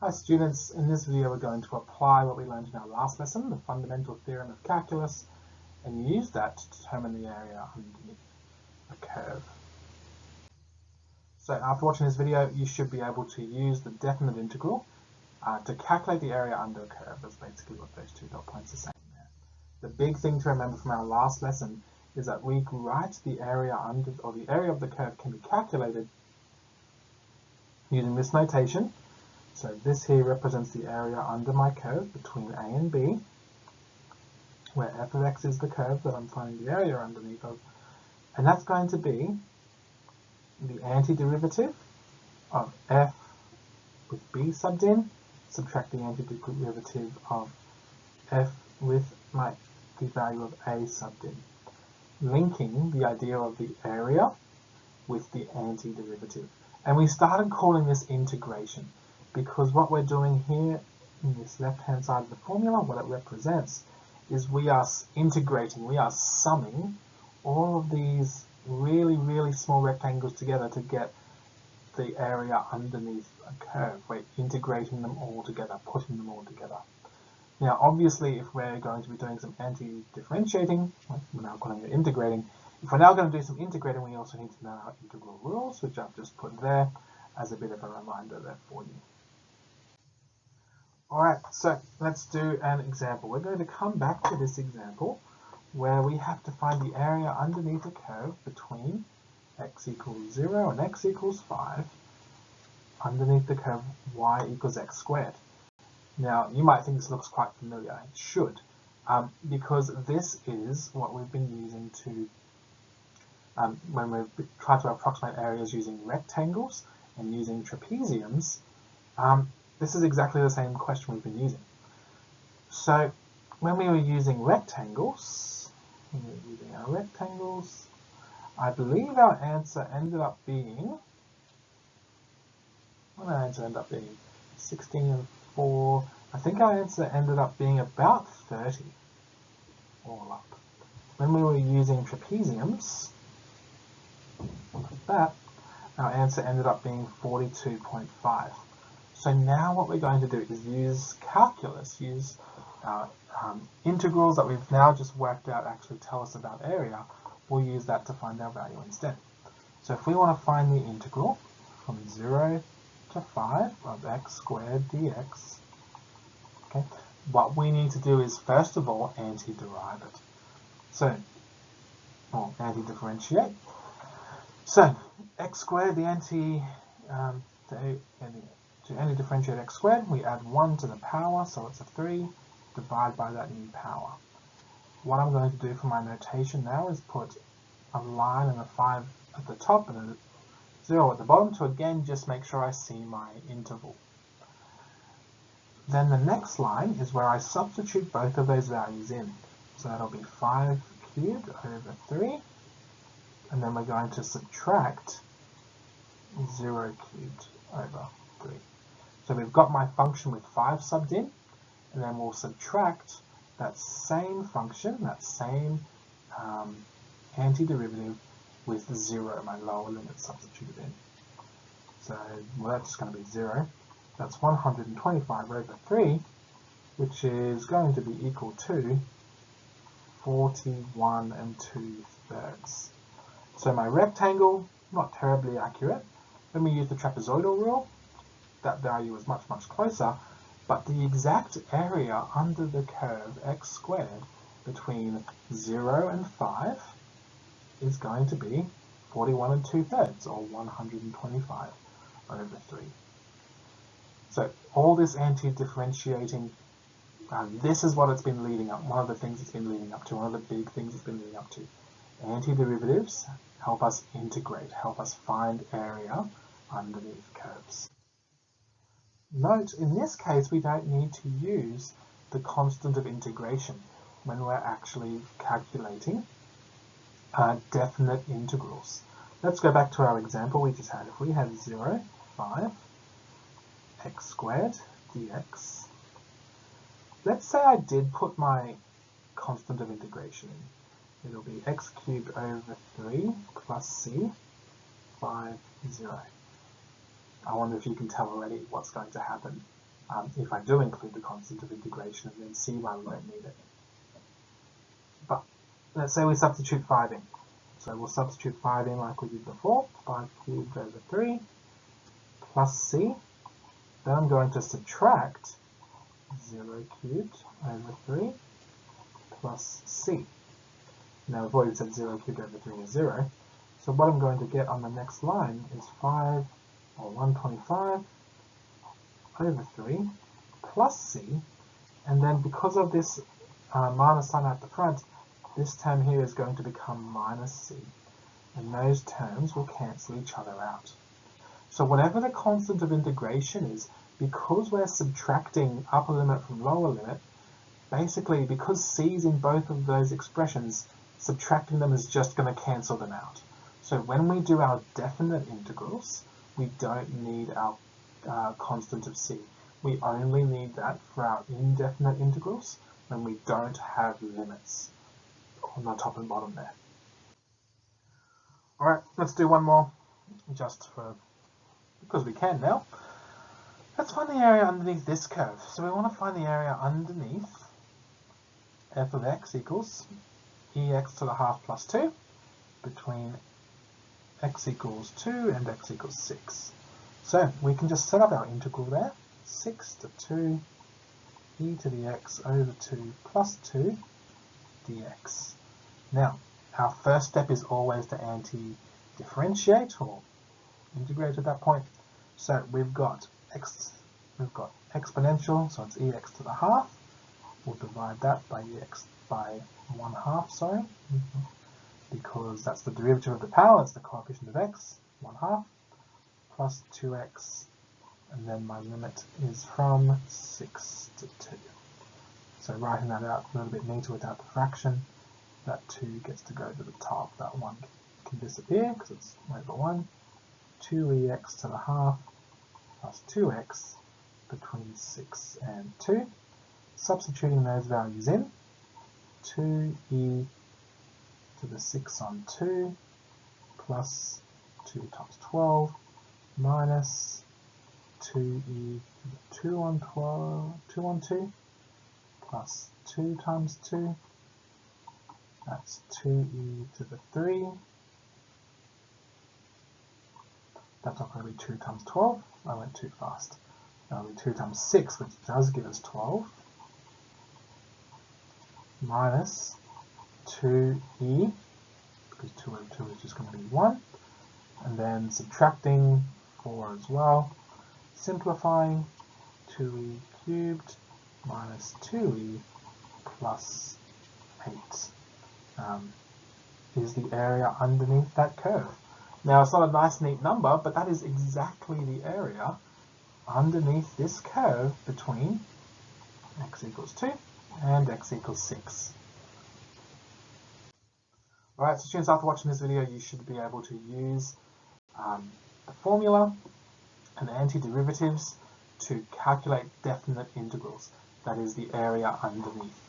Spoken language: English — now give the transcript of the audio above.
Hi students, in this video we're going to apply what we learned in our last lesson, the fundamental theorem of calculus, and use that to determine the area underneath a curve. So after watching this video, you should be able to use the definite integral to calculate the area under a curve. That's basically what those two dot points are saying there. The big thing to remember from our last lesson is that we can write the area under, or the area of the curve can be calculated using this notation. So this here represents the area under my curve between A and B, where f of x is the curve that I'm finding the area underneath of, and that's going to be the antiderivative of f with b subbed in, subtract the antiderivative of f with the value of a subbed in, linking the idea of the area with the antiderivative. And we started calling this integration, because what we're doing here in this left-hand side of the formula, what it represents is we are integrating, we are summing all of these really, really small rectangles together to get the area underneath a curve. We're integrating them all together, putting them all together. Now, obviously, if we're going to be doing some anti-differentiating, we're now calling it integrating. If we're now going to do some integrating, we also need to know our integral rules, which I've just put there as a bit of a reminder there for you. Alright, so let's do an example. We're going to come back to this example where we have to find the area underneath a curve between x equals 0 and x equals 5 underneath the curve y equals x squared. Now, you might think this looks quite familiar. It should, because this is what we've been using to, when we've tried to approximate areas using rectangles and using trapeziums, this is exactly the same question we've been using. So when we were using rectangles, I believe our answer ended up being, what did our answer end up being? 16 and 4. I think our answer ended up being about 30 all up. When we were using trapeziums, like that, our answer ended up being 42.5. So now what we're going to do is use calculus, use our integrals that we've now just worked out actually tell us about area. We'll use that to find our value instead. So if we want to find the integral from 0 to 5 of x squared dx, okay, what we need to do is first of all anti-derive it. So, or anti-differentiate. So x squared, to anti-differentiate x squared, we add 1 to the power, so it's a 3, divide by that new power. What I'm going to do for my notation now is put a line and a 5 at the top and a 0 at the bottom to again just make sure I see my interval. Then the next line is where I substitute both of those values in. So that'll be 5 cubed over 3, and then we're going to subtract 0 cubed over 3. So we've got my function with 5 subbed in, and then we'll subtract that same function, that same antiderivative with 0, my lower limit substituted in. So well, that's just going to be 0. That's 125 over 3, which is going to be equal to 41 2/3. So my rectangle, not terribly accurate. When we use the trapezoidal rule, that value is much, much closer, but the exact area under the curve x squared between 0 and 5 is going to be 41 2/3, or 125 over 3. So all this anti-differentiating, this is what it's been leading up, one of the things it's been leading up to, one of the big things it's been leading up to. Antiderivatives help us integrate, help us find area underneath curves. Note, in this case, we don't need to use the constant of integration when we're actually calculating definite integrals. Let's go back to our example we just had. If we had 0, 5, x squared dx, let's say I did put my constant of integration in. It'll be x cubed over 3 plus c, 5, 0. I wonder if you can tell already what's going to happen. if I do include the constant of integration and then see why we don't need it. But let's say we substitute 5 in. So we'll substitute 5 in like we did before, 5 cubed over 3 plus c. Then I'm going to subtract 0 cubed over 3 plus c. Now we've already said 0 cubed over 3 is 0. So what I'm going to get on the next line is 5 or 125 over 3 plus c. And then because of this minus sign at the front, this term here is going to become minus c. And those terms will cancel each other out. So whatever the constant of integration is, because we're subtracting upper limit from lower limit, basically because c is in both of those expressions, subtracting them is just going to cancel them out. So when we do our definite integrals, we don't need our constant of c. We only need that for our indefinite integrals when we don't have limits on the top and bottom there. Alright, let's do one more, just because we can now. Let's find the area underneath this curve. So we want to find the area underneath f of x equals ex to the half plus 2 between x equals 2 and x equals 6. So we can just set up our integral there, 6 to 2 e to the x over 2 plus 2 dx. Now, our first step is always to anti-differentiate or integrate at that point. So we've got exponential, so it's ex to the half. We'll divide that by ex by 1/2, sorry, because that's the derivative of the power, it's the coefficient of x, 1/2, plus 2x, and then my limit is from 6 to 2. So writing that out a little bit neater without the fraction, that 2 gets to go to the top, that 1 can disappear because it's over 1, 2ex to the half plus 2x between 6 and 2. Substituting those values in, 2e to the 6 on 2 plus 2 times 12 minus 2e to the 2 on 2 plus 2 times 2. That's 2e to the 3. That's not going to be 2 times 12. I went too fast. That'll be 2 times 6, which does give us 12. Minus 2e, because 2 over 2 is just going to be 1. And then subtracting 4 as well. Simplifying, 2e cubed minus 2e plus 8 is the area underneath that curve. Now it's not a nice neat number, but that is exactly the area underneath this curve between x equals 2 and x equals 6. Alright, so students, after watching this video, you should be able to use the formula and antiderivatives to calculate definite integrals. That is the area underneath.